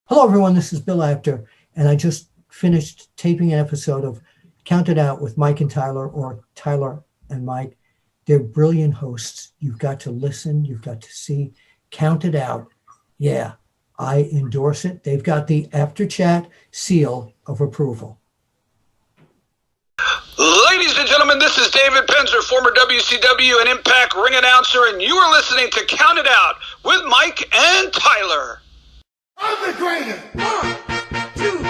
Hello, everyone. This is Bill Apter, and I just finished taping an episode of Count It Out with Mike and Tyler, or Tyler and Mike. They're brilliant hosts. You've got to listen, you've got to see. Count It Out. Yeah, I endorse it. They've got the After Chat seal of approval. Ladies and gentlemen, this is David Penzer, former WCW and Impact ring announcer, and you are listening to Count It Out with Mike and Tyler. I'm the greatest. One, two, three.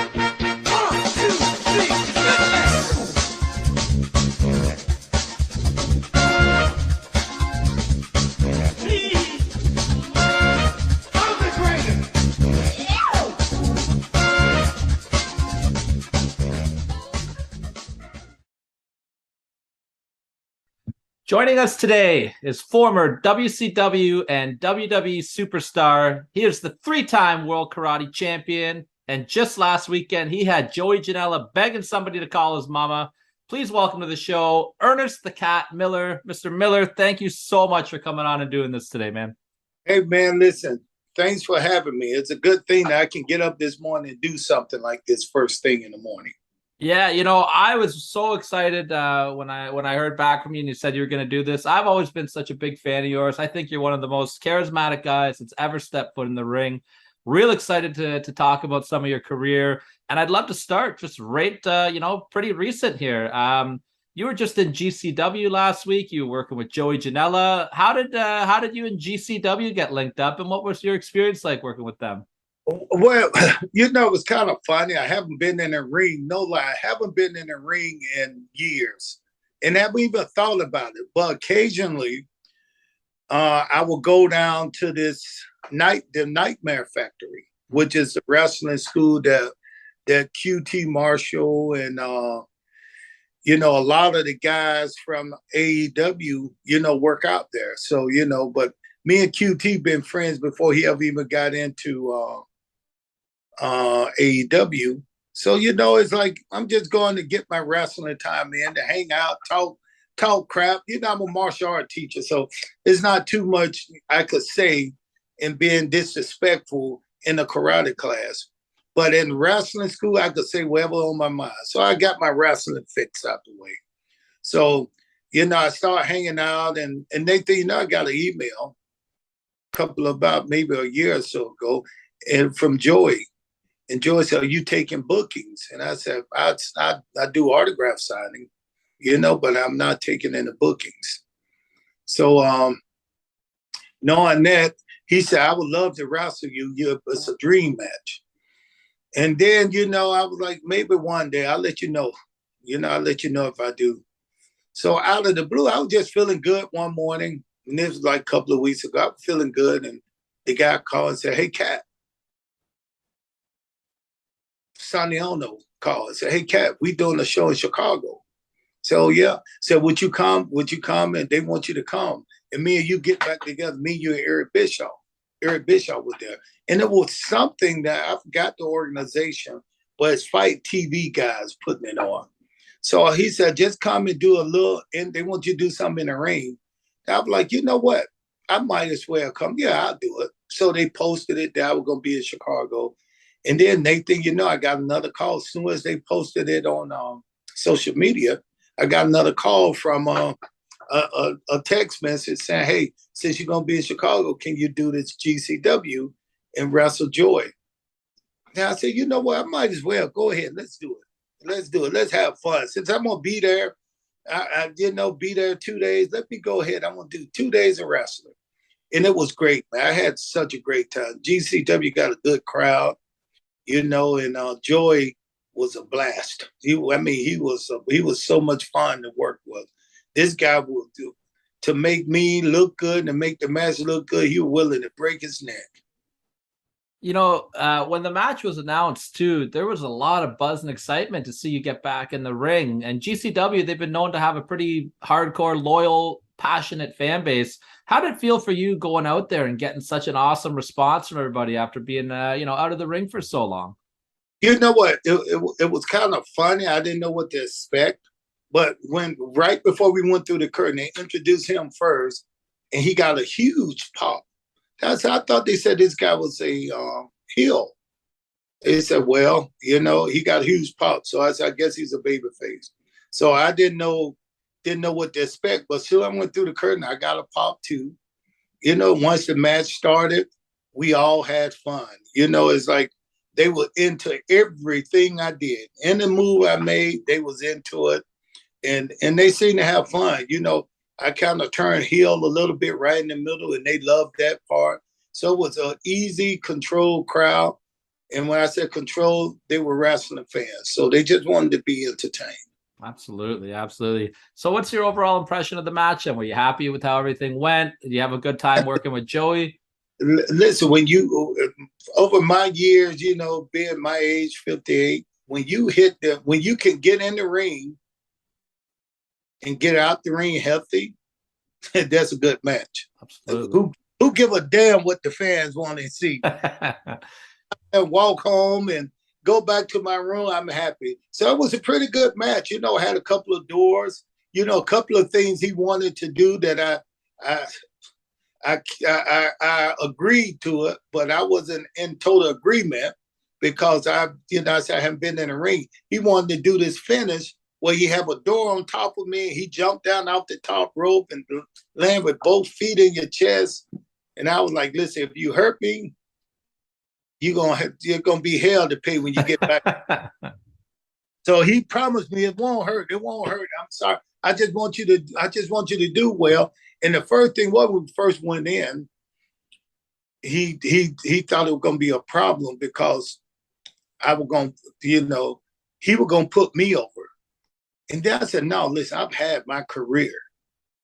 I'm the greatest. Joining us today is former WCW and WWE superstar. He is the three-time World Karate Champion. And just last weekend, he had Joey Janela begging somebody to call his mama. Please welcome to the show, Ernest the Cat Miller. Mr. Miller, thank you so much for coming on and doing this today, man. Hey, man, listen, thanks for having me. It's a good thing that I can get up this morning and do something like this first thing in the morning. Yeah, I was so excited when I heard back from you and you said you were going to do this. I've always been such a big fan of yours. I think you're one of the most charismatic guys that's ever stepped foot in the ring. Real excited to talk about some of your career. And I'd love to start just right, pretty recent here. You were just in GCW last week. You were working with Joey Janela. How did you and GCW get linked up, and what was your experience like working with them? Well, it was kind of funny. I haven't been in a ring, no lie. I haven't been in a ring in years. And I haven't even thought about it. But occasionally, I will go down to the Nightmare Factory, which is the wrestling school that QT Marshall and, a lot of the guys from AEW, work out there. So, but me and QT been friends before he ever even got into AEW. So, it's like I'm just going to get my wrestling time in, to hang out, talk crap. I'm a martial art teacher, so it's not too much I could say in being disrespectful in a karate class. But in wrestling school, I could say whatever on my mind. So I got my wrestling fix out the way. So, I started hanging out, and they think, I got an email about maybe a year or so ago, and from Joey. And Joey said, "Are you taking bookings?" And I said, I do autograph signing, but I'm not taking any bookings. So knowing that, he said, "I would love to wrestle you. It's a dream match." And then, I was like, maybe one day I'll let you know. I'll let you know if I do. So out of the blue, I was just feeling good one morning. And this was like a couple of weeks ago. I was feeling good. And the guy called and said, "Hey, Cat." Sonny Ono called and said, "Hey, Cat, we doing a show in Chicago." So, yeah. Said, would you come? Would you come? And they want you to come. And me and you get back together. Me, you, and Eric Bischoff. Eric Bischoff was there. And it was something that I forgot the organization, but it's Fight TV guys putting it on. So he said, just come and do a little, and they want you to do something in the ring. And I was like, you know what? I might as well come. Yeah, I'll do it. So they posted it that I was going to be in Chicago. And then they think, I got another call. As soon as they posted it on social media, I got another call from a text message saying, "Hey, since you're going to be in Chicago, can you do this GCW and wrestle Joy?" Now I said, you know what? I might as well go ahead. Let's do it. Let's do it. Let's have fun. Since I'm going to be there, I be there 2 days. Let me go ahead. I'm going to do 2 days of wrestling. And it was great, man. I had such a great time. GCW got a good crowd. And Joy was a blast. He was so much fun to work with. This guy will do to make me look good and make the match look good. He was willing to break his neck. When the match was announced too, there was a lot of buzz and excitement to see you get back in the ring. And GCW, they've been known to have a pretty hardcore, loyal, passionate fan base. How did it feel for you going out there and getting such an awesome response from everybody after being, out of the ring for so long? You know what? It was kind of funny. I didn't know what to expect. But right before we went through the curtain, they introduced him first, and he got a huge pop. I thought they said this guy was a heel. They said, well, he got a huge pop. So I said, I guess he's a baby face. So I didn't know what to expect. But still, I went through the curtain. I got a pop too. Once the match started, we all had fun. It's like they were into everything I did. Any move I made, they was into it. And they seemed to have fun. I kind of turned heel a little bit right in the middle, and they loved that part. So it was an easy, controlled crowd. And when I said control, they were wrestling fans. So they just wanted to be entertained. Absolutely, absolutely. So what's your overall impression of the match? And were you happy with how everything went? Did you have a good time working with Joey? Listen, over my years, being my age, 58, when you can get in the ring and get out the ring healthy, that's a good match. Absolutely. Who give a damn what the fans want to see? And walk home and go back to my room, I'm happy. So it was a pretty good match. I had a couple of doors, a couple of things he wanted to do that I agreed to it, but I wasn't in total agreement because I haven't been in the ring. He wanted to do this finish where he have a door on top of me and he jumped down off the top rope and land with both feet in your chest. And I was like, listen, if you hurt me, you're gonna be hell to pay when you get back. So he promised me it won't hurt. It won't hurt. I'm sorry. I just want you to do well. And the first thing when we first went in, he thought it was gonna be a problem because I was gonna, he was gonna put me over. And then I said, no, listen, I've had my career.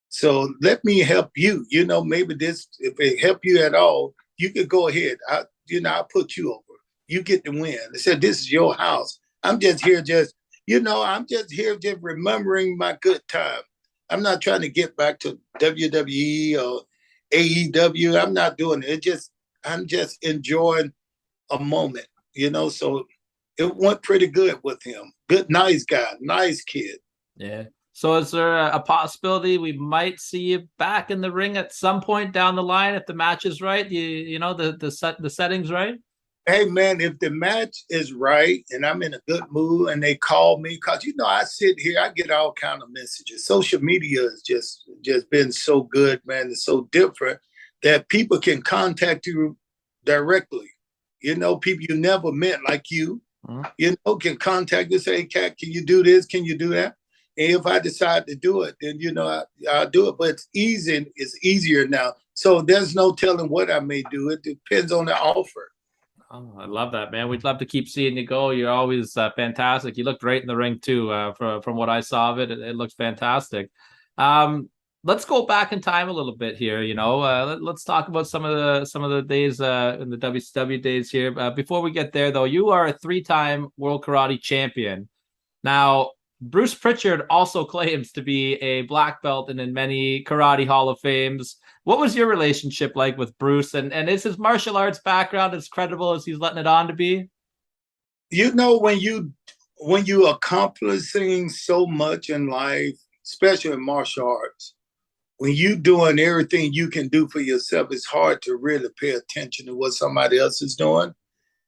So let me help you. Maybe this, if it help you at all, you could go ahead. I'll put you over. You get the win. I said, this is your house. I'm just here remembering my good time. I'm not trying to get back to WWE or AEW. I'm not doing it. I'm just enjoying a moment, so it went pretty good with him. Good, nice guy, nice kid. Yeah. So is there a possibility we might see you back in the ring at some point down the line if the match is right? The settings right? Hey man, if the match is right and I'm in a good mood and they call me, because I sit here, I get all kind of messages. Social media has just been so good, man. It's so different that people can contact you directly. People you never met like you, can contact you, say, hey, Cat, can you do this? Can you do that? And if I decide to do it, then, I'll do it. But it's easy. It's easier now. So there's no telling what I may do. It depends on the offer. Oh, I love that, man. We'd love to keep seeing you go. You're always fantastic. You look great in the ring too. From what I saw of it, it looks fantastic. Let's go back in time a little bit here. Let's talk about some of the days in the WCW days here. Before we get there, though, you are a 3-time World Karate Champion. Now, Bruce Pritchard also claims to be a black belt and in many karate Hall of Fames. What was your relationship like with Bruce? And is his martial arts background as credible as he's letting it on to be? When you accomplishing so much in life, especially in martial arts, when you doing everything you can do for yourself, it's hard to really pay attention to what somebody else is doing.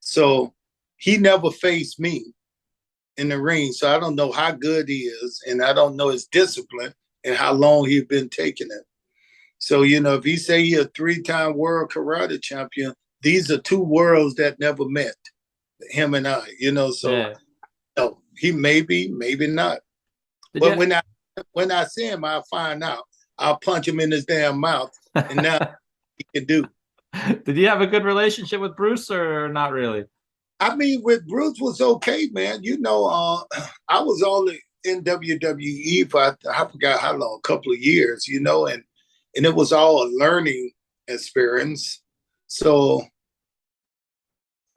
So he never faced me in the ring. So I don't know how good he is, and I don't know his discipline and how long he's been taking it. So, if he say he's a 3-time world karate champion, these are two worlds that never met, him and I, so yeah. No, he maybe not. But when I see him, I'll find out. I'll punch him in his damn mouth, and now he can do. Did you have a good relationship with Bruce or not really? I mean, with Bruce was okay, man. I was only in WWE for I forgot how long, a couple of years, and it was all a learning experience. So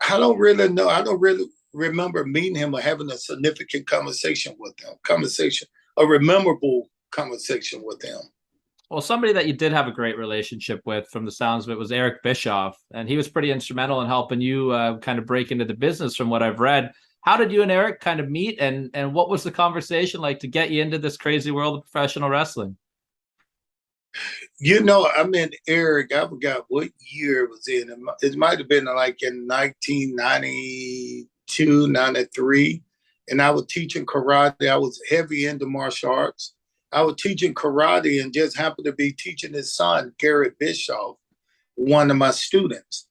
I don't really know. I don't really remember meeting him or having a significant conversation with him. A memorable conversation with him. Well, somebody that you did have a great relationship with, from the sounds of it, was Eric Bischoff, and he was pretty instrumental in helping you kind of break into the business, from what I've read. How did you and Eric kind of meet, and what was the conversation like to get you into this crazy world of professional wrestling? I mean, Eric, I forgot what year it was in. It might have been like in 1992 92, 93. And I was teaching karate. I was heavy into martial arts. I was teaching karate and just happened to be teaching his son, Eric Bischoff, one of my students.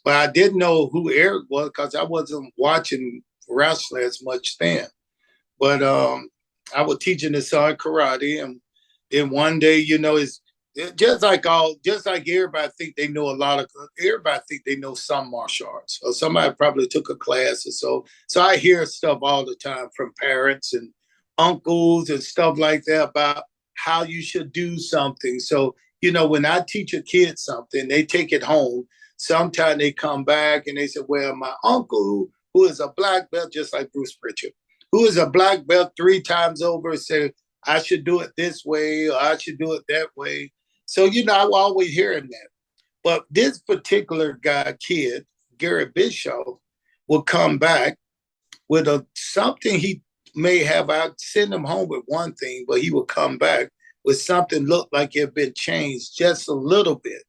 But I didn't know who Eric was because I wasn't watching wrestling as much then. But I was teaching his son karate. And then one day, you know, it's just like everybody think they know everybody think they know some martial arts, or somebody probably took a class or so. So I hear stuff all the time from parents and uncles and stuff like that about how you should do something. So, you know, when I teach a kid something, they take it home. Sometimes they come back and they say, well, my uncle, who is a black belt, just like Bruce Pritchard, who is a black belt 3 times over, said, I should do it this way, or I should do it that way. So, you know, I was always hearing that. But this particular kid, Gary Bischoff, will come back with something he may have. I'd send him home with one thing, but he will come back with something looked like it had been changed just a little bit.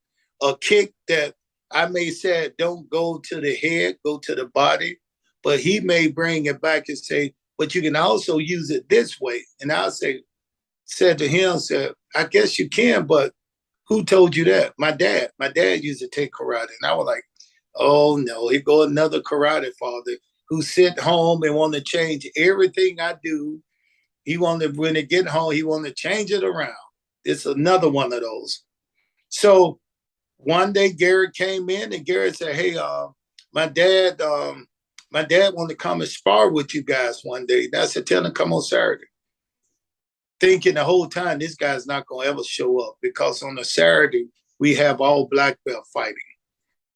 A kick that I may say don't go to the head, go to the body, but he may bring it back and say, but you can also use it this way. And I said to him, I guess you can, but who told you that? My dad used to take karate. And I was like, oh no, here go another karate father who sit home and want to change everything I do. He wanted, when they get home, he want to change it around. It's another one of those. So one day Gary came in and Gary said, hey, my dad wanted to come and spar with you guys one day. And I said, tell him come on Saturday. Thinking the whole time this guy's not going to ever show up because on a Saturday, we have all black belt fighting.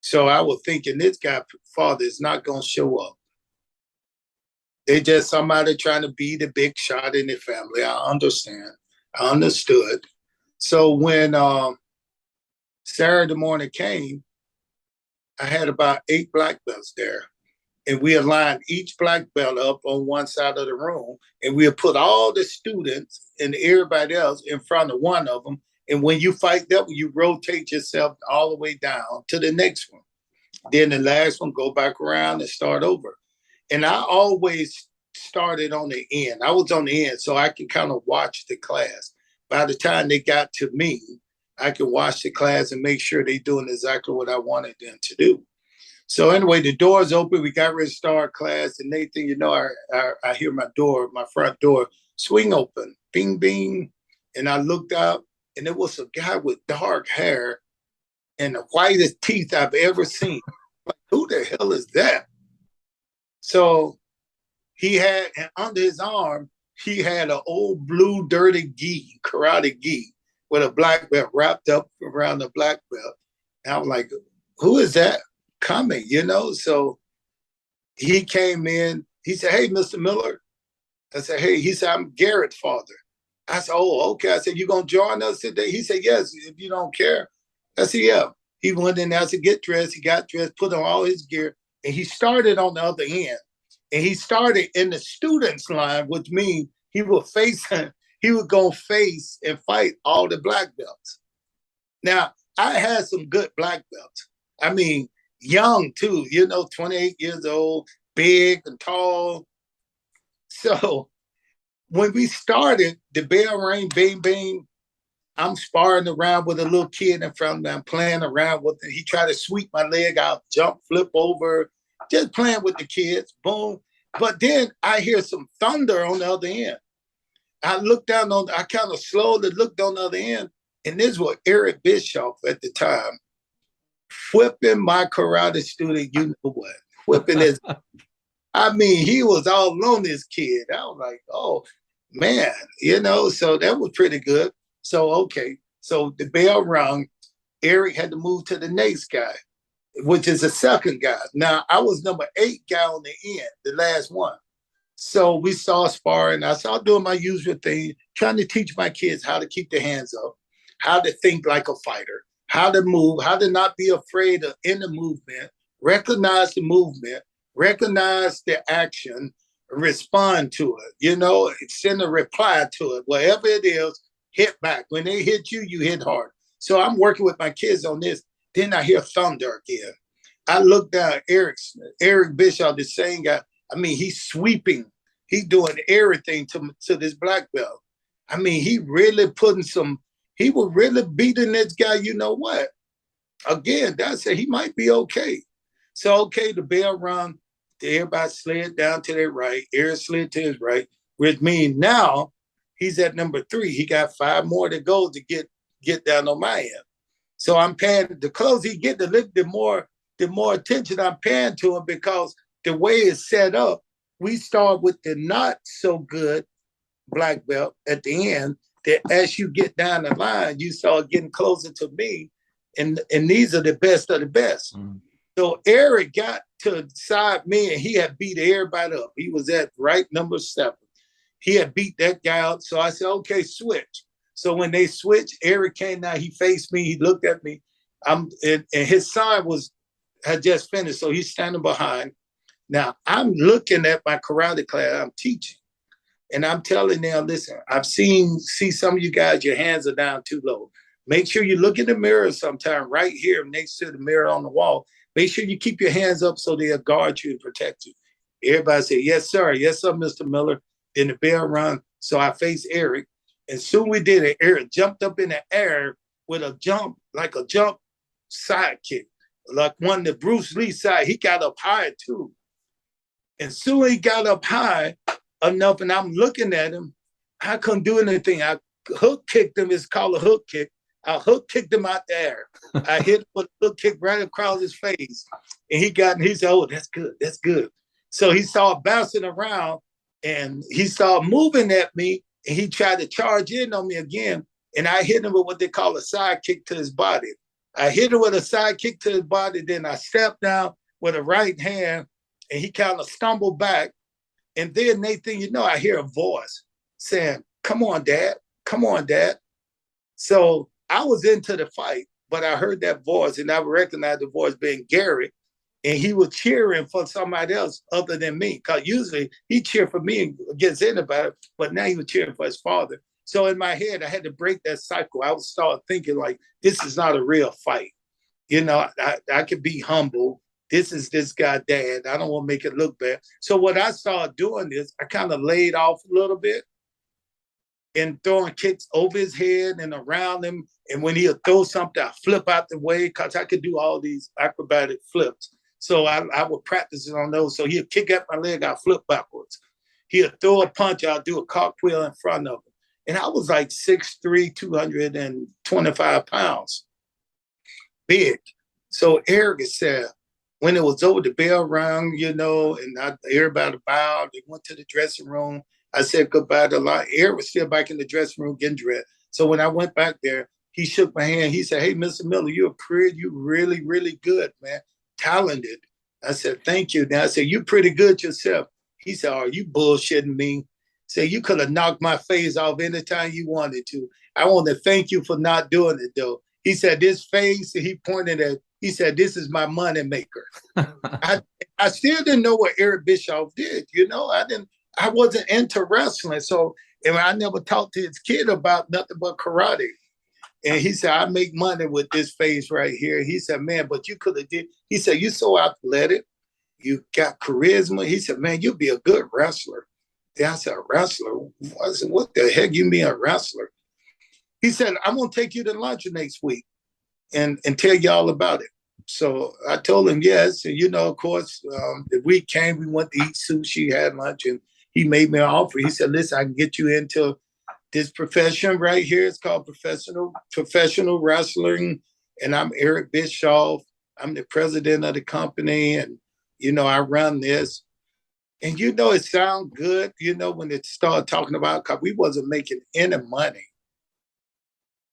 So I was thinking this guy, father, is not going to show up. They just somebody trying to be the big shot in the family. I understand. I understood. So when Saturday morning came, I had about 8 black belts there. And we aligned each black belt up on one side of the room. And we'll put all the students and everybody else in front of one of them. And when you fight that one, you rotate yourself all the way down to the next one. Then the last one, go back around and start over. And I always started on the end. I was on the end, so I could kind of watch the class. By the time they got to me, I could watch the class and make sure they're doing exactly what I wanted them to do. So anyway, the doors open. We got ready to start class. And Nathan, you know, I hear my front door swing open, bing, bing. And I looked out, and it was a guy with dark hair and the whitest teeth I've ever seen. Like, who the hell is that? So he had, and under his arm, he had an old blue dirty gi, karate gi, with a black belt wrapped up around the black belt. And I was like, who is that coming, you know? So he came in. He said, hey, Mr. Miller. I said, hey. He said, I'm Garrett's father. I said, oh, okay. I said, you going to join us today? He said, yes, if you don't care. I said, yeah. He went in there to get dressed. He got dressed, put on all his gear, and he started on the other end. And he started in the students line, which means he would go face and fight all the black belts. Now, I had some good black belts. I mean, young too, you know, 28 years old, big and tall. So when we started, the bell rang, bing, bing. I'm sparring around with a little kid in front of me. I'm playing around with it. He tried to sweep my leg out, jump, flip over, just playing with the kids. Boom. But then I hear some thunder on the other end. I kind of slowly looked on the other end, and this was Eric Bischoff at the time, whipping my karate student, you know what, whipping his, I mean, he was all on this kid. I was like, oh, man, you know, so that was pretty good. So, okay, so the bell rung. Eric had to move to the next guy, which is the second guy. Now, I was number 8 guy on the end, the last one. So we started sparring. I started doing my usual thing, trying to teach my kids how to keep their hands up, how to think like a fighter, how to move, how to not be afraid of in the movement, recognize the movement, recognize the action, respond to it, you know, send a reply to it. Whatever it is, hit back. When they hit you, you hit hard. So I'm working with my kids on this. Then I hear thunder again. I look down, Eric Bischoff, the same guy. I mean, he's sweeping. He's doing everything to this black belt. I mean, he really putting some, he was really beating this guy, you know what? Again, that's it. He might be okay. So, okay, the bell rung, everybody slid down to their right, Eric slid to his right, which means now he's at number 3. He got 5 more to go to get down on my end. So I'm paying, the closer he get, the more attention I'm paying to him, because the way it's set up, we start with the not so good black belt at the end, that as you get down the line, you start getting closer to me. And these are the best of the best. Mm. So Eric got to side me, and he had beat everybody up. He was at right number 7. He had beat that guy out. So I said, okay, switch. So when they switched, Eric came down, he faced me, he looked at me. And his son had just finished, so he's standing behind. Now I'm looking at my karate class I'm teaching, and I'm telling them, listen, see some of you guys, your hands are down too low. Make sure you look in the mirror sometime right here next to the mirror on the wall. Make sure you keep your hands up so they'll guard you and protect you. Everybody said, yes, sir, Mr. Miller. Then the bell rung, so I faced Eric. And soon we did it. Eric jumped up in the air with a jump, like a jump sidekick, like one that Bruce Lee side. He got up high too. And soon he got up high enough, and I'm looking at him. I couldn't do anything. I hook kicked him. It's called a hook kick. I hook kicked him out the air. I hit him with a hook kick right across his face. And he said, oh, that's good. So he started bouncing around, and he started moving at me, and he tried to charge in on me again. And I hit him with what they call a side kick to his body. I hit him with a side kick to his body. Then I stepped down with a right hand, and he kind of stumbled back. And then next thing you know, I hear a voice saying, come on, Dad. Come on, Dad. So I was into the fight, but I heard that voice, and I recognized the voice being Gary, and he was cheering for somebody else other than me, because usually he cheered for me against anybody, but now he was cheering for his father. So in my head, I had to break that cycle. I would start thinking like, this is not a real fight. You know, I could be humble. This is this guy, Dad. I don't want to make it look bad. So what I started doing is I kind of laid off a little bit and throwing kicks over his head and around him. And when he'll throw something, I flip out the way, because I could do all these acrobatic flips. So I would practice it on those. So he'll kick at my leg, I'll flip backwards. He'll throw a punch, I'll do a cartwheel in front of him. And I was like 6'3", 225 pounds, big. So Eric said, when it was over, the bell rang, you know, and everybody bowed. They went to the dressing room. I said goodbye to lot. Eric was still back in the dressing room getting dressed. So when I went back there, he shook my hand. He said, hey, Mr. Miller, you're really, really good, man. Talented. I said, thank you. Now I said, you're pretty good yourself. He said, oh, you bullshitting me. Said, you could have knocked my face off anytime you wanted to. I want to thank you for not doing it, though. He said, this face, he pointed at, he said, this is my money maker. I still didn't know what Eric Bischoff did. You know, I wasn't into wrestling. So and I never talked to his kid about nothing but karate. And he said, I make money with this face right here. He said, man, but you could have did. He said, you're so athletic. You got charisma. He said, man, you'd be a good wrestler. Then I said, a wrestler? I said, what the heck you mean a wrestler? He said, I'm going to take you to lunch next week and tell you all about it. So I told him yes. And, you know, of course, the week came, we went to eat sushi, had lunch, and he made me an offer. He said, listen, I can get you into this profession right here. It's called professional wrestling. And I'm Eric Bischoff. I'm the president of the company. And, you know, I run this. And, you know, it sounds good, you know, when it started talking about, because we wasn't making any money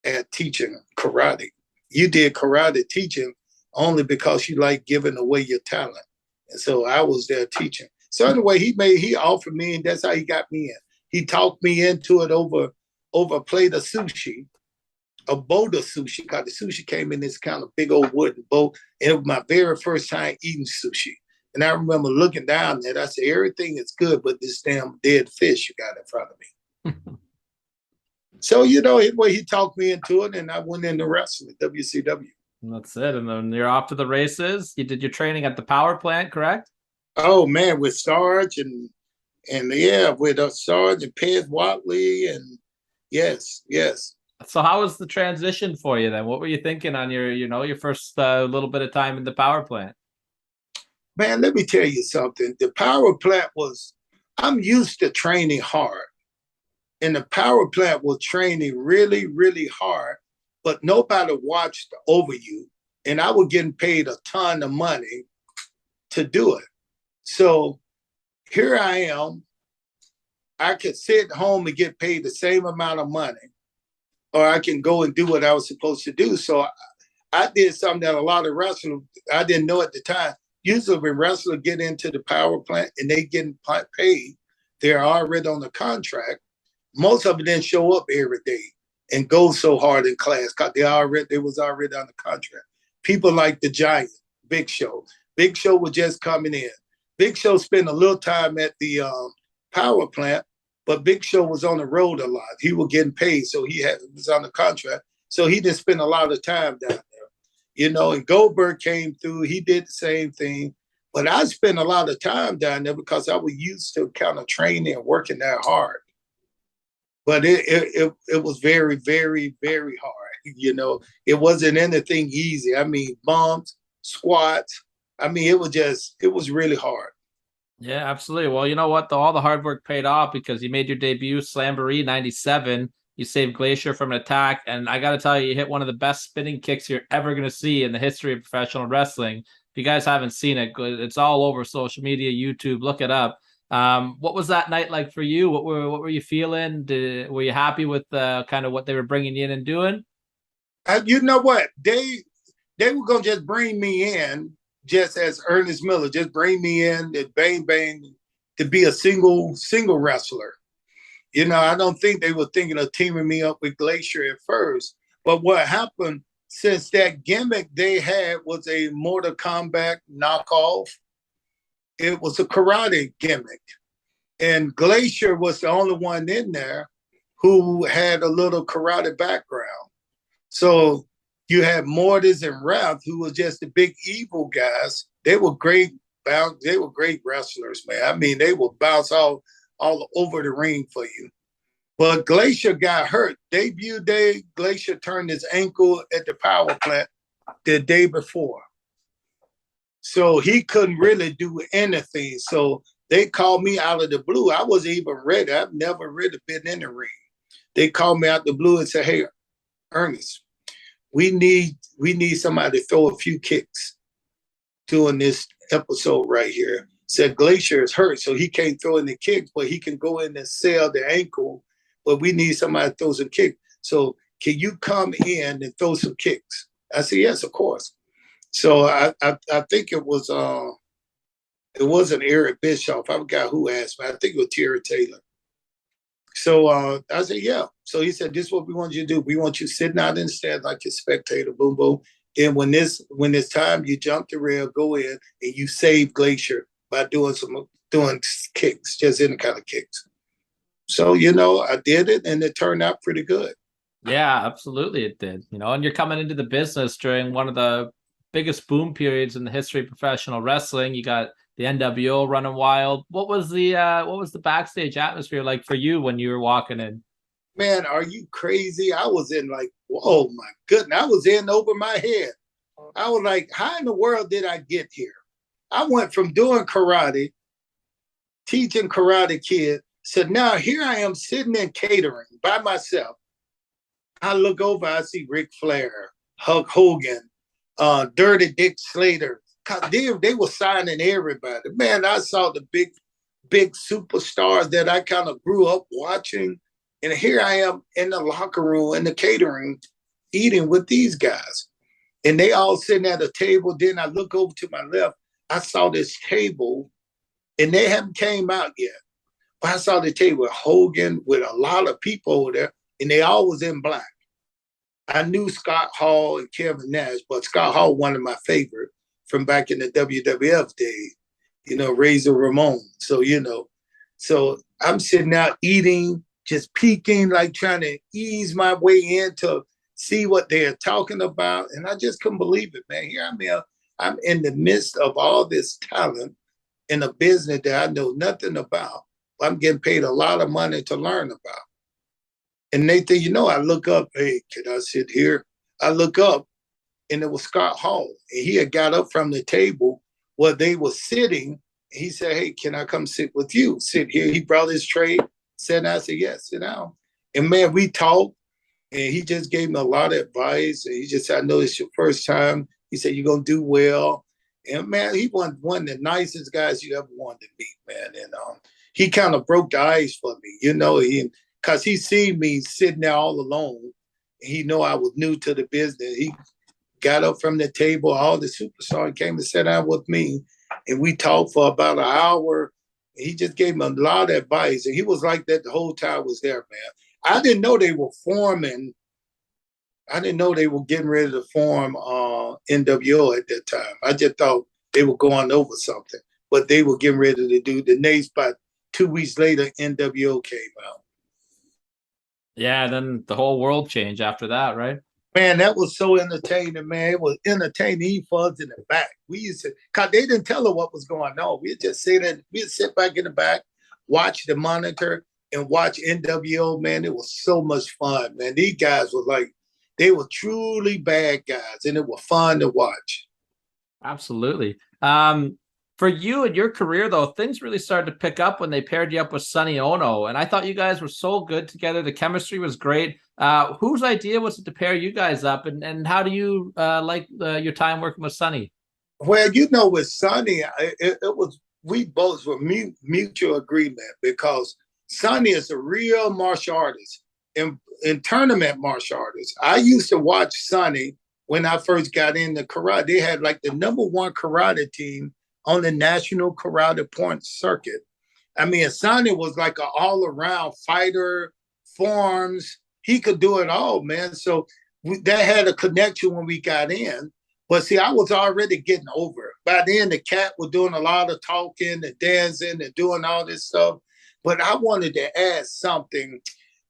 at teaching karate. You did karate teaching only because you like giving away your talent. And so I was there teaching. So anyway, he offered me, and that's how he got me in. He talked me into it over a plate of sushi, a boat of sushi, because the sushi came in this kind of big old wooden boat. And it was my very first time eating sushi. And I remember looking down at it. I said, everything is good, but this damn dead fish you got in front of me. So, you know, he talked me into it, and I went into wrestling, WCW. And that's it. And then you're off to the races. You did your training at the power plant, correct? Oh man, with Sarge and yeah, with Sarge and Pez Watley and yes, yes. So how was the transition for you then? What were you thinking on your first little bit of time in the power plant? Man, let me tell you something. The power plant was, I'm used to training hard. And the power plant was training really, really hard, but nobody watched over you. And I was getting paid a ton of money to do it. So here I am. I could sit home and get paid the same amount of money, or I can go and do what I was supposed to do. So I did something that a lot of wrestlers, I didn't know at the time. Usually when wrestlers get into the power plant and they getting paid, they're already on the contract. Most of them didn't show up every day and go so hard in class because they was already on the contract. People like the Giant, Big Show. Big Show was just coming in. Big Show spent a little time at the power plant, but Big Show was on the road a lot. He was getting paid, so was on the contract. So he didn't spend a lot of time down there. You know, and Goldberg came through. He did the same thing. But I spent a lot of time down there because I was used to kind of training and working that hard. But it was very, very, very hard. You know, it wasn't anything easy. I mean, bumps, squats. I mean, it was really hard. Yeah, absolutely. Well, you know what? All the hard work paid off because you made your debut, Slamboree 97. You saved Glacier from an attack. And I got to tell you, you hit one of the best spinning kicks you're ever going to see in the history of professional wrestling. If you guys haven't seen it, it's all over social media, YouTube. Look it up. What was that night like for you? What were you feeling? Were you happy with kind of what they were bringing you in and doing? You know what? They were going to just bring me in just as Ernest Miller, just bring me in and bang, bang, to be a single wrestler. You know, I don't think they were thinking of teaming me up with Glacier at first. But what happened, since that gimmick they had was a Mortal Kombat knockoff, it was a karate gimmick. And Glacier was the only one in there who had a little karate background. So you had Mortis and Ralph, who was just the big evil guys. They were great. They were great wrestlers, man. I mean, they would bounce all over the ring for you. But Glacier got hurt. Debut day, Glacier turned his ankle at the power plant the day before. So he couldn't really do anything. So they called me out of the blue. I wasn't even ready. I've never really been in the ring. They called me out the blue and said, "Hey, Ernest, we need somebody to throw a few kicks during this episode right here." Said Glacier is hurt, so he can't throw any kicks, but he can go in and sell the ankle. But we need somebody to throw some kicks. So can you come in and throw some kicks? I said, yes, of course. So I think it wasn't Eric Bischoff. I forgot who asked me. I think it was Terry Taylor. So I said, yeah. So he said, this is what we want you to do. We want you sitting out in the stands like a spectator, boom, boom. And when it's time, you jump the rail, go in, and you save Glacier by doing kicks, just any kind of kicks. So, you know, I did it and it turned out pretty good. Yeah, absolutely it did. You know, and you're coming into the business during one of the biggest boom periods in the history of professional wrestling. You got the NWO running wild. What was the backstage atmosphere like for you when you were walking in? Man, are you crazy? I was in like, oh my goodness. I was in over my head. I was like, how in the world did I get here? I went from doing karate, teaching Karate Kid. So now here I am sitting in catering by myself. I look over, I see Ric Flair, Hulk Hogan, Dirty Dick Slater. They were signing everybody. Man, I saw the big superstars that I kind of grew up watching. And here I am in the locker room, in the catering, eating with these guys. And they all sitting at a table. Then I look over to my left. I saw this table, and they haven't came out yet. But I saw the table with Hogan, with a lot of people over there, and they all was in black. I knew Scott Hall and Kevin Nash, but Scott Hall, one of my favorite from back in the WWF days, you know, Razor Ramon. So, you know, so I'm sitting out eating, just peeking, like trying to ease my way in to see what they're talking about. And I just couldn't believe it, man. Here I'm in the midst of all this talent. in a business that I know nothing about. I'm getting paid a lot of money to learn about. And they think, I look up, hey, can I sit here? I look up, and it was Scott Hall. And he had got up from the table where they were sitting. He said, hey, can I come sit with you? Sit here. He brought his tray, sat down. I said, yes, sit down. And man, we talked, and he just gave me a lot of advice. And he just said, I know it's your first time. He said, you're going to do well. And man, he was one of the nicest guys you ever wanted to meet, man. And he kind of broke the ice for me, because he seen me sitting there all alone. And he know I was new to the business. He got up from the table, all the superstars came and sat down with me, and we talked for about an hour. He just gave me a lot of advice, and he was like that the whole time I was there, man. I didn't know they were forming. I didn't know they were getting ready to form NWO at that time. I just thought they were going over something, but they were getting ready to do the next. About 2 weeks later, NWO came out. Yeah, then the whole world changed after that, right? Man, that was so entertaining, man. It was entertaining for us in the back. We used to, because they didn't tell her what was going on. We'd just we'd sit back in the back, watch the monitor, and watch NWO, man. It was so much fun, man. These guys were like, they were truly bad guys, and it was fun to watch. Absolutely. For you and your career, though, things really started to pick up when they paired you up with Sonny Ono. And I thought you guys were so good together. The chemistry was great. Whose idea was it to pair you guys up? And how do you like your time working with Sonny? Well, with Sonny, we both were mutual agreement, because Sonny is a real martial artist and tournament martial artist. I used to watch Sonny when I first got into karate. They had like the #1 karate team on the national karate point circuit. I mean, Sonny was like an all-around fighter, forms. He could do it all, man. So that had a connection when we got in. But see, I was already getting over it. By then, the cat was doing a lot of talking and dancing and doing all this stuff. But I wanted to add something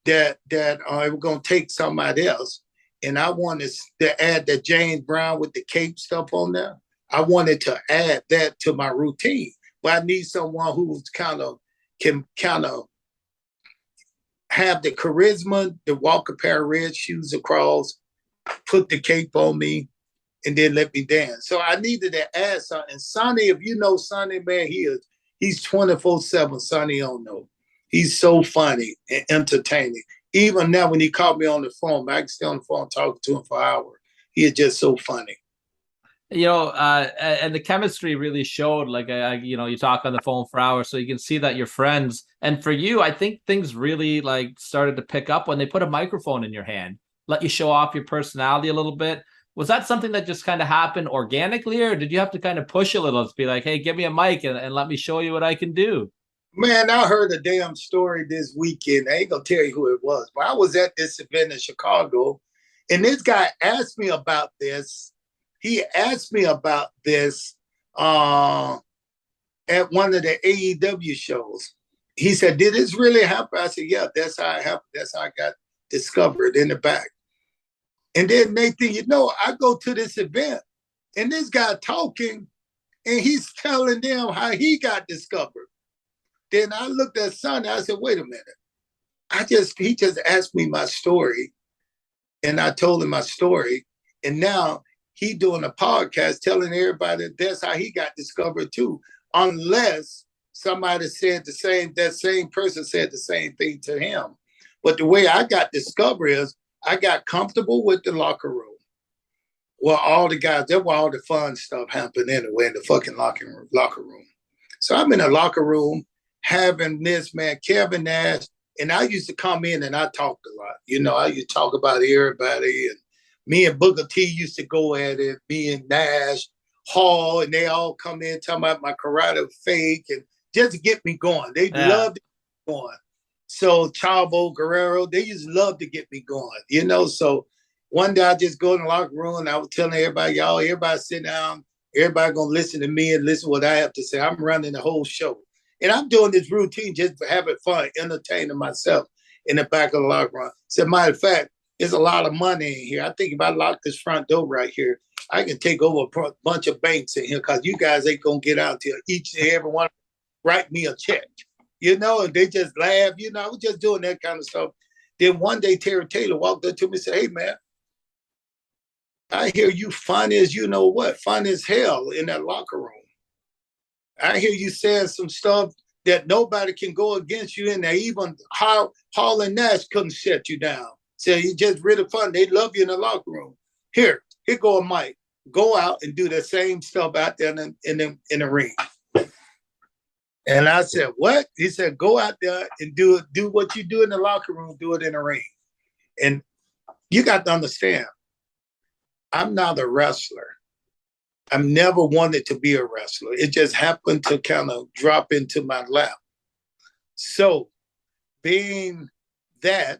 that we're going to take somebody else. And I wanted to add that James Brown with the cape stuff on there. I wanted to add that to my routine, but I need someone who's can have the charisma to walk a pair of red shoes across, put the cape on me, and then let me dance. So I needed to add something. And Sonny, if you know Sonny, man, he's 24/7. Sonny Ono. He's so funny and entertaining. Even now, when he called me on the phone, I can stay on the phone talking to him for hours. He is just so funny. And the chemistry really showed. Like, you talk on the phone for hours, so you can see that you're friends. And for you, I think things really like started to pick up when they put a microphone in your hand, let you show off your personality a little bit. Was that something that just kind of happened organically, or did you have to kind of push a little to be like, hey, give me a mic and let me show you what I can do? Man, I heard a damn story this weekend. I ain't gonna tell you who it was, but I was at this event in Chicago, and this guy asked me about this. He asked me about this at one of the AEW shows. He said, did this really happen? I said, yeah, that's how it happened. That's how I got discovered in the back. And then they think, I go to this event, and this guy talking, and he's telling them how he got discovered. Then I looked at Sonny, I said, wait a minute. He just asked me my story, and I told him my story. And now he doing a podcast telling everybody that's how he got discovered too, unless somebody said that same person said the same thing to him. But the way I got discovered is I got comfortable with the locker room. Well, all the guys, that's where all the fun stuff happened anyway, in the fucking locker room. So I'm in the locker room having this, man, Kevin Nash, and I used to come in and I talked a lot. I used to talk about everybody, and me and Booker T used to go at it, me and Nash, Hall, and they all come in talking about my karate fake and just to get me going. They loved to get me going. So Chavo Guerrero, they used to love to get me going, So one day I just go in the locker room and I was telling everybody, everybody sit down, everybody gonna listen to me and listen to what I have to say. I'm running the whole show. And I'm doing this routine just for having fun, entertaining myself in the back of the locker room. So matter of fact, there's a lot of money in here. I think if I lock this front door right here, I can take over a bunch of banks in here because you guys ain't gonna get out till each and every one write me a check, you know, and they just laugh, you know. I was just doing that kind of stuff. Then one day Terry Taylor walked up to me and said, "Hey man, I hear you funny as you know what, funny as hell in that locker room. I hear you saying some stuff that nobody can go against you in there. Even Hall and Nash couldn't shut you down. So you just really fun. They love you in the locker room. Here go a Mike. Go out and do the same stuff out there in the ring." And I said, "What?" He said, "Go out there and do what you do in the locker room, do it in the ring." And you got to understand, I'm not a wrestler. I've never wanted to be a wrestler. It just happened to kind of drop into my lap. So being that,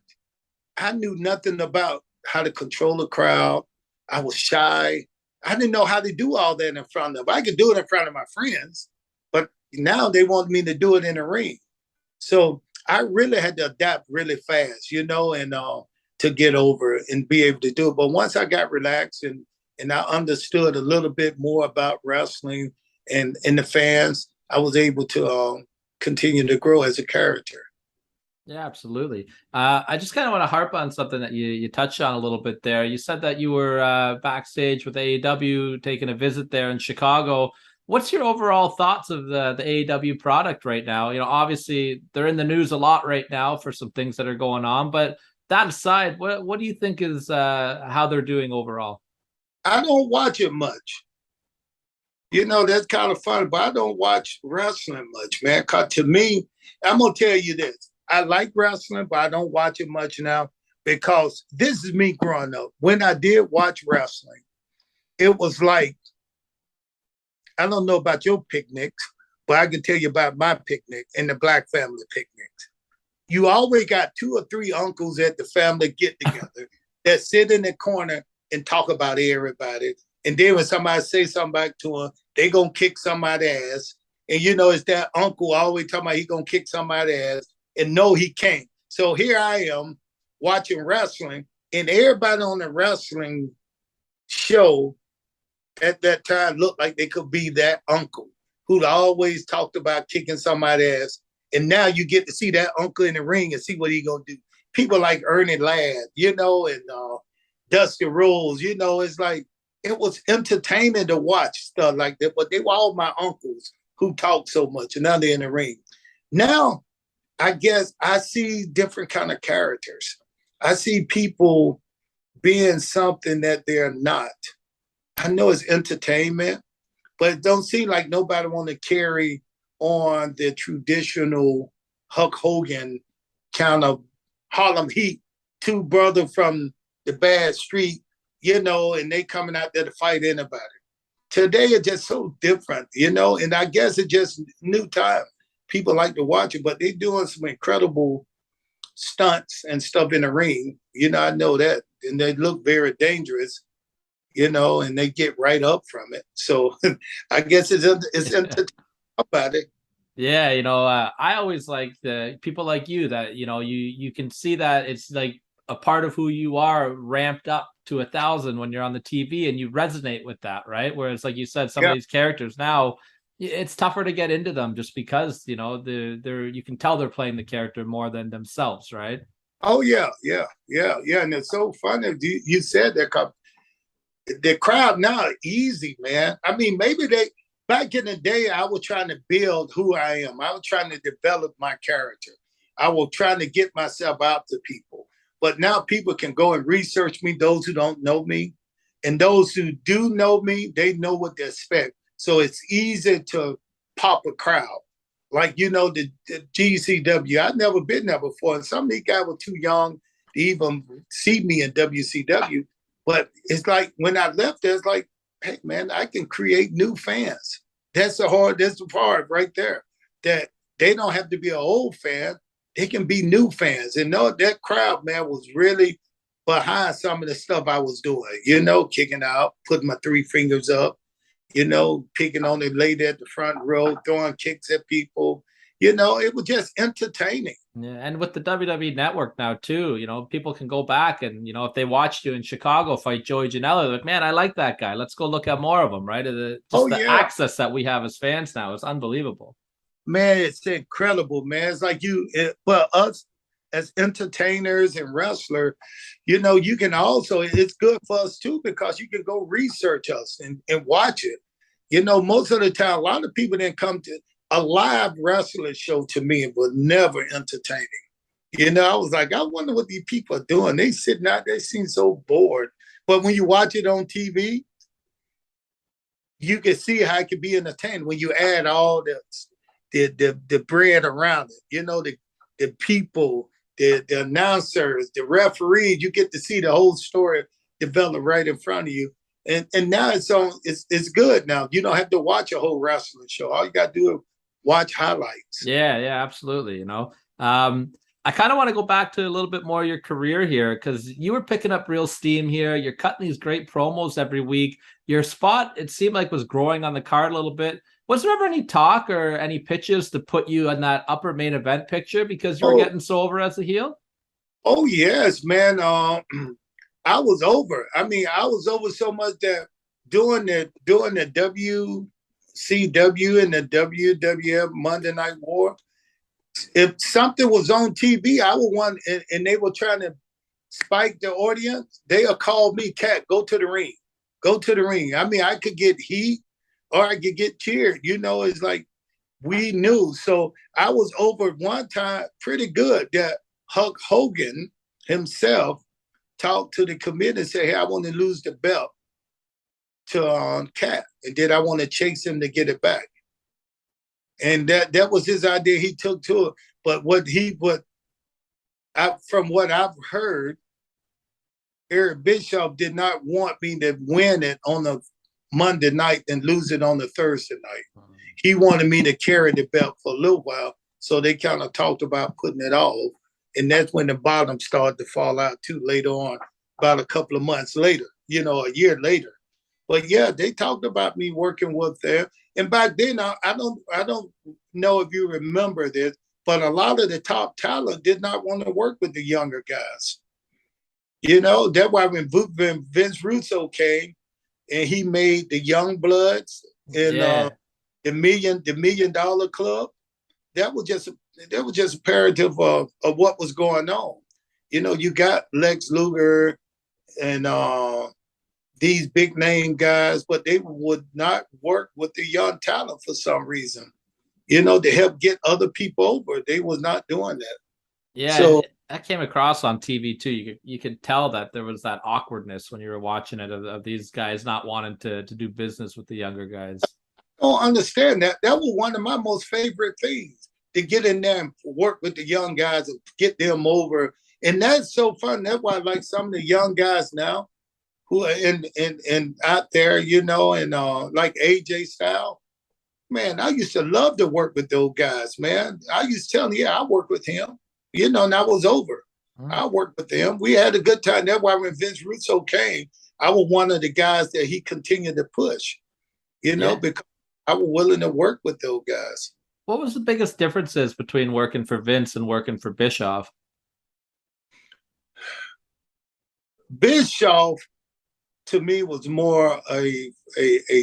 I knew nothing about how to control a crowd. I was shy. I didn't know how to do all that in front of. I could do it in front of my friends, but now they want me to do it in the ring. So I really had to adapt really fast, you know, and to get over and be able to do it. But once I got relaxed and I understood a little bit more about wrestling and the fans, I was able to continue to grow as a character. Yeah, absolutely. I just kind of want to harp on something that you touched on a little bit there. You said that you were backstage with AEW, taking a visit there in Chicago. What's your overall thoughts of the AEW product right now? You know, obviously they're in the news a lot right now for some things that are going on, but that aside, what do you think is how they're doing overall? I don't watch it much. You know, that's kind of fun, but I don't watch wrestling much, man. Because to me, I'm going to tell you this. I like wrestling, but I don't watch it much now because this is me growing up. When I did watch wrestling, it was like, I don't know about your picnics, but I can tell you about my picnic and the Black family picnics. You always got 2 or 3 uncles at the family get together that sit in the corner and talk about everybody. And then when somebody say something back to them, they gonna kick somebody's ass. And you know, it's that uncle always talking about he gonna kick somebody's ass. And no, he can't. So here I am watching wrestling, and everybody on the wrestling show at that time looked like they could be that uncle who'd always talked about kicking somebody's ass. And now you get to see that uncle in the ring and see what he gonna do. People like Ernest, you know, and Dusty Rhodes, you know, it's like, it was entertaining to watch stuff like that, but they were all my uncles who talked so much, and now they're in the ring. Now, I guess I see different kind of characters. I see people being something that they're not. I know it's entertainment, but it don't seem like nobody want to carry on the traditional Hulk Hogan kind of Harlem Heat, 2 brothers from the bad street, you know, and they coming out there to fight anybody. Today it's just so different, you know, and I guess it's just new time. People like to watch it, but they're doing some incredible stunts and stuff in the ring. You know, I know that. And they look very dangerous, you know, and they get right up from it. So I guess it's entertaining about it. Yeah, you know, I always like the people like you that, you know, you can see that it's like a part of who you are ramped up to 1,000 when you're on the TV, and you resonate with that, right? Whereas, like you said, some of these characters now, it's tougher to get into them just because, you know, they're you can tell they're playing the character more than themselves, right? Oh yeah. And it's so funny you said that. The crowd now easy, man. I mean, maybe back in the day, I was trying to build who I am. I was trying to develop my character. I was trying to get myself out to people. But now people can go and research me, those who don't know me. And those who do know me, they know what to expect. So it's easy to pop a crowd. Like, you know, the GCW, I've never been there before. And some of these guys were too young to even see me in WCW. But it's like when I left there, it's like, hey, man, I can create new fans. That's the part right there. That they don't have to be an old fan. They can be new fans. And no, that crowd, man, was really behind some of the stuff I was doing. You know, kicking out, putting my 3 fingers up, you know, picking on the lady at the front row, throwing kicks at people, It was just entertaining. Yeah, and with the WWE Network now too, people can go back and if they watched you in Chicago fight Joey Janela, they're like, man, I like that guy. Let's go look at more of him, right? Oh, The yeah. access that we have as fans now is unbelievable. Man, it's incredible, man. It's like but us as entertainers and wrestlers, you can also, it's good for us too, because you can go research us and watch it. Most of the time, a lot of people didn't come to a live wrestling show. To me, it was never entertaining. I was like, I wonder what these people are doing. They sitting out, they seem so bored. But when you watch it on TV, you can see how it can be entertaining when you add all the bread around it. The people, the announcers, the referees. You get to see the whole story develop right in front of you. And now it's good now. You don't have to watch a whole wrestling show. All you got to do is watch highlights. Yeah, absolutely. I kind of want to go back to a little bit more of your career here, because you were picking up real steam here. You're cutting these great promos every week. Your spot, it seemed like, was growing on the card a little bit. Was there ever any talk or any pitches to put you in that upper main event picture because you were getting so over as a heel? Oh, yes, man. I was over. I mean, I was over so much that during the WCW and the WWF Monday Night War, if something was on TV, I would want, and they were trying to spike the audience, they'll call me, Cat, go to the ring. Go to the ring. I mean, I could get heat or I could get cheered. It's like we knew. So I was over one time pretty good that Hulk Hogan himself talked to the committee and said, hey, I want to lose the belt to Cat. And then I want to chase him to get it back. And that was his idea. He took to it. But from what I've heard, Eric Bischoff did not want me to win it on the Monday night and lose it on the Thursday night. He wanted me to carry the belt for a little while. So they kind of talked about putting it off. And that's when the bottom started to fall out too later on, about a couple of months later, a year later. But yeah, they talked about me working with them. And back then, I don't know if you remember this, but a lot of the top talent did not want to work with the younger guys. That's why when Vince Russo came and he made the Young Bloods and the $1 Million Club, that was just a imperative of what was going on. You got Lex Luger and these big name guys, but they would not work with the young talent for some reason. To help get other people over. They was not doing that. Yeah, so that came across on TV too. You could tell that there was that awkwardness when you were watching it of these guys not wanting to do business with the younger guys. I don't understand that. That was one of my most favorite things, to get in there and work with the young guys and get them over. And that's so fun. That's why I like some of the young guys now who are in out there, and like AJ Styles. Man, I used to love to work with those guys, man. I used to tell them, I worked with him, and I was over. I worked with them. We had a good time. That's why when Vince Russo came, I was one of the guys that he continued to push, because I was willing to work with those guys. What was the biggest differences between working for Vince and working for Bischoff? Bischoff, to me, was more a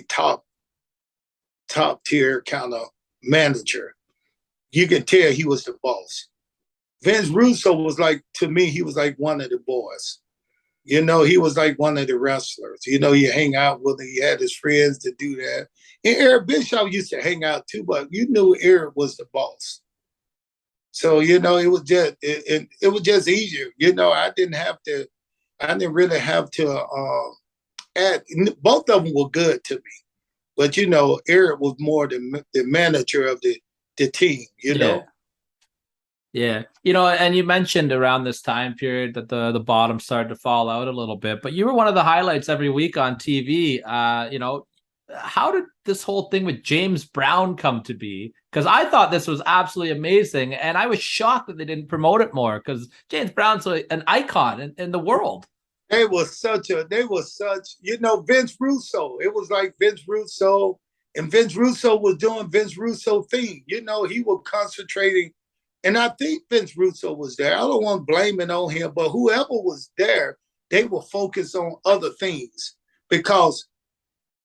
top tier kind of manager. You can tell he was the boss. Vince Russo was like, to me, he was like one of the boys. He was like one of the wrestlers. You hang out with him. He had his friends to do that. And Eric Bischoff used to hang out too, but you knew Eric was the boss. So, it was just it was just easier. I didn't really have to add. Both of them were good to me. But, Eric was more the manager of the team, Yeah. And you mentioned around this time period that the bottom started to fall out a little bit, but you were one of the highlights every week on TV. How did this whole thing with James Brown come to be? Because I thought this was absolutely amazing, and I was shocked that they didn't promote it more, because James Brown's an icon in the world. Vince Russo. It was like Vince Russo And Vince Russo was doing Vince Russo thing. You know, he was concentrating. And I think Vince Russo was there. I don't want to blame it on him, but whoever was there, they were focused on other things because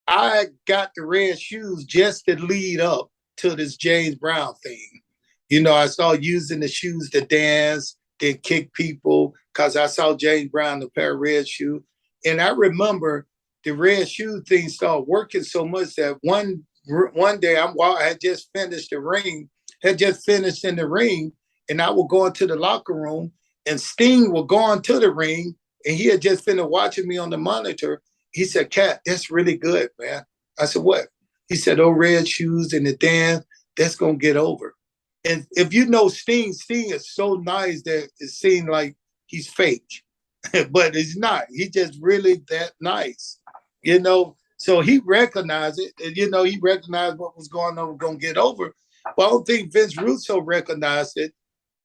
I got the red shoes just to lead up to this James Brown thing. You know, I started using the shoes to dance, then kick people because I saw James Brown in a pair of red shoes. And I remember the red shoe thing started working so much that one day I had just finished the ring, had just finished in the ring, and I would go into the locker room, and Sting would go into the ring, and he had just finished watching me on the monitor. He said, "Cat, that's really good, man." I said, "What?" He said, "Oh, red shoes and the dance, that's gonna get over." And if you know Sting, Sting is so nice that it seems like he's fake, but he's not. He's just really that nice, you know. So he recognized it, and you know, he recognized what was going on, gonna get over. But I don't think Vince Russo recognized it.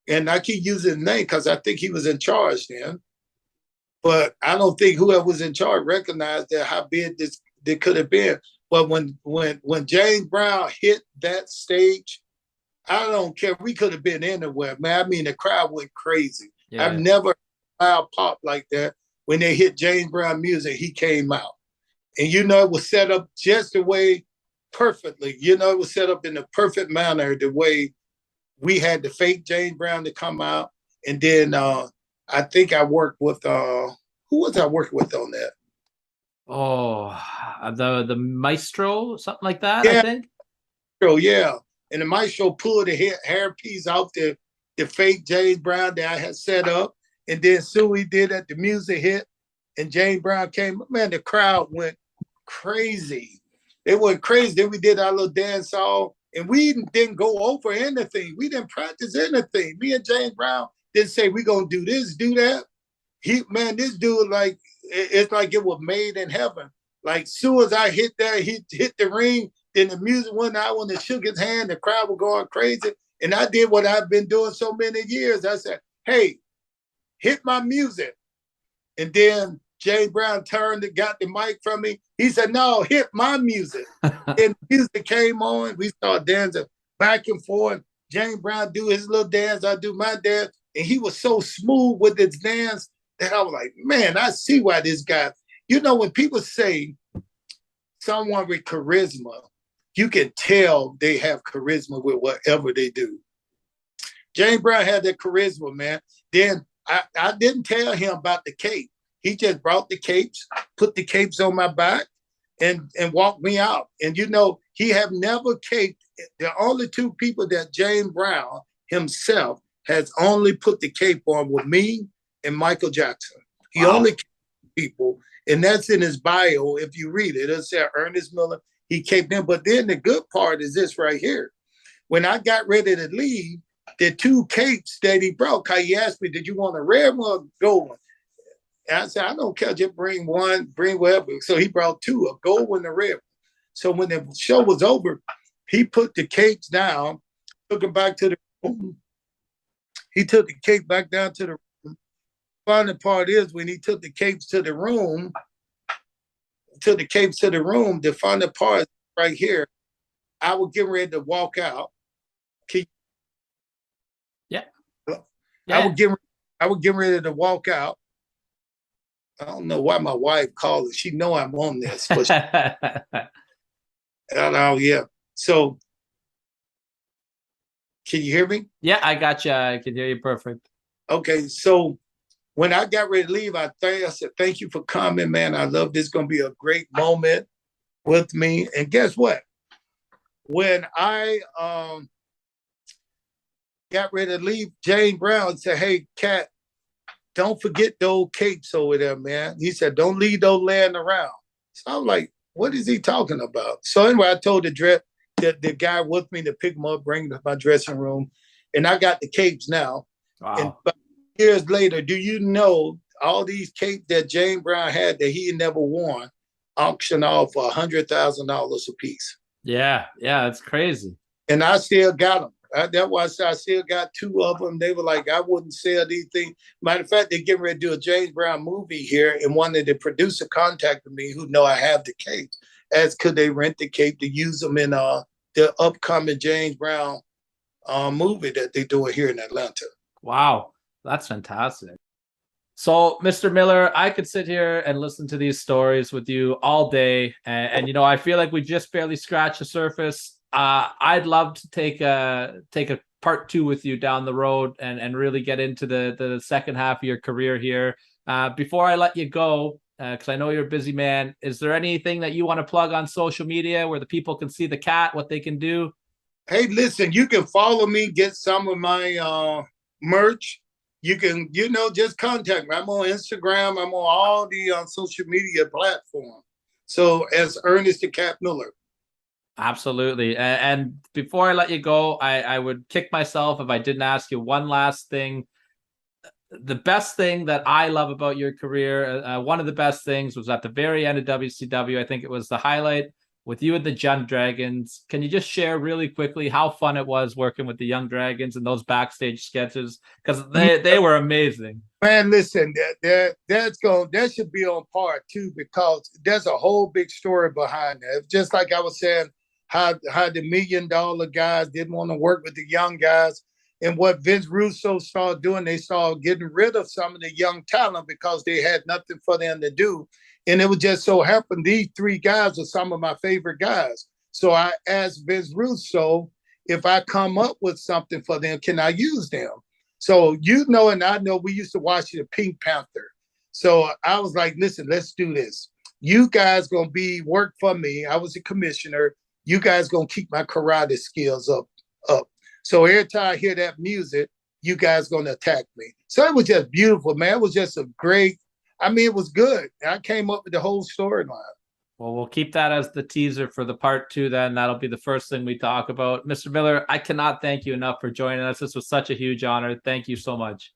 And I keep using the name because I think he was in charge then. But I don't think whoever was in charge recognized that how big this could have been. But when James Brown hit that stage, I don't care. We could have been anywhere, man. I mean, the crowd went crazy. Yeah. I've never heard a pop like that. When they hit James Brown music, he came out. And you know, it was set up just the way perfectly. You know, it was set up in the perfect manner, the way we had the fake James Brown to come out. And then I think I worked with, who was I working with on that? Oh, the Maestro, something like that, Yeah. I think. So, yeah. And the Maestro pulled the hairpiece off the fake James Brown that I had set up. And then soon we did that, the music hit, and James Brown came. Man, the crowd went crazy. They went crazy. Then we did our little dance all, and we didn't go over anything. We didn't practice anything. Me and James Brown didn't say we're gonna do this, do that. This dude, like, it's like it was made in heaven. Like, soon as I hit that, he hit the ring, then the music went out when he shook his hand, the crowd was going crazy. And I did what I've been doing so many years. I said, "Hey, hit my music." And then James Brown turned and got the mic from me. He said, "No, hit my music." And music came on. We started dancing back and forth. James Brown do his little dance, I do my dance. And he was so smooth with his dance that I was like, man, I see why this guy, you know, when people say someone with charisma, you can tell they have charisma with whatever they do. James Brown had that charisma, man. Then I didn't tell him about the cape. He just brought the capes, put the capes on my back, and walked me out. And you know, he have never caped. The only two people that James Brown himself has only put the cape on with me and Michael Jackson. He only caped people, and that's in his bio. If you read it, it'll say Ernest Miller, he caped him. But then the good part is this right here. When I got ready to leave, the two capes that he brought, because he asked me, "Did you want a red one or a gold one?" And I said, "I don't care, just bring one, bring whatever." So he brought two, a gold one and a red one. So when the show was over, he put the capes down, took them back to the room. He took the cape back down to the room. Funny part is when he took the capes to the room, the funny part is right here. I was getting ready to walk out. Yeah. I was getting ready to walk out. I don't know why my wife called it. She know I'm on this. But yeah. So, can you hear me? Yeah, I got you. I can hear you perfect. Okay, so when I got ready to leave, I said, "Thank you for coming, man. I love this. Going to be a great moment with me." And guess what? When I got ready to leave, James Brown said, "Hey, Cat, don't forget those capes over there, man." He said, "Don't leave those laying around." So I was like, what is he talking about? So anyway, I told the guy with me to pick them up, bring them to my dressing room, and I got the capes now. Wow. And 5 years later, do you know all these capes that James Brown had that he never worn auctioned off for $100,000 a piece? Yeah, it's crazy. And I still got them. That's why I said I still got two of them. They were like, I wouldn't sell these things. Matter of fact, they're getting ready to do a James Brown movie here, and one of the producer contacted me who know I have the case. asked could they rent the cape to use them in the upcoming James Brown movie that they're doing here in Atlanta. Wow, that's fantastic. So, Mr. Miller, I could sit here and listen to these stories with you all day, and you know, I feel like we just barely scratched the surface. I'd love to take a part 2 with you down the road and really get into the second half of your career here. Before I let you go, because I know you're a busy man, is there anything that you want to plug on social media where the people can see the cat, what they can do? Hey, listen, you can follow me, get some of my merch. You can, just contact me. I'm on Instagram. I'm on all the social media platforms. So as Ernest the Cat Miller. Absolutely. And before I let you go, I would kick myself if I didn't ask you one last thing. The best thing that I love about your career, one of the best things was at the very end of WCW. I think it was the highlight with you and the Young Dragons. Can you just share really quickly how fun it was working with the Young Dragons and those backstage sketches? Because they were amazing. Man, listen, that should be on part 2 because there's a whole big story behind that. Just like I was saying, how the $1 million guys didn't want to work with the young guys. And what Vince Russo started doing, they started getting rid of some of the young talent because they had nothing for them to do. And it would just so happen these 3 guys are some of my favorite guys. So I asked Vince Russo, if I come up with something for them, can I use them? So and I know we used to watch the Pink Panther. So I was like, listen, let's do this. You guys gonna work for me. I was a commissioner. You guys gonna keep my karate skills up. So every time I hear that music, you guys gonna attack me. So it was just beautiful, man. It was just it was good. I came up with the whole storyline. Well, we'll keep that as the teaser for the part 2 then. That'll be the first thing we talk about. Mr. Miller, I cannot thank you enough for joining us. This was such a huge honor. Thank you so much.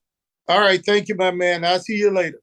All right. Thank you, my man. I'll see you later.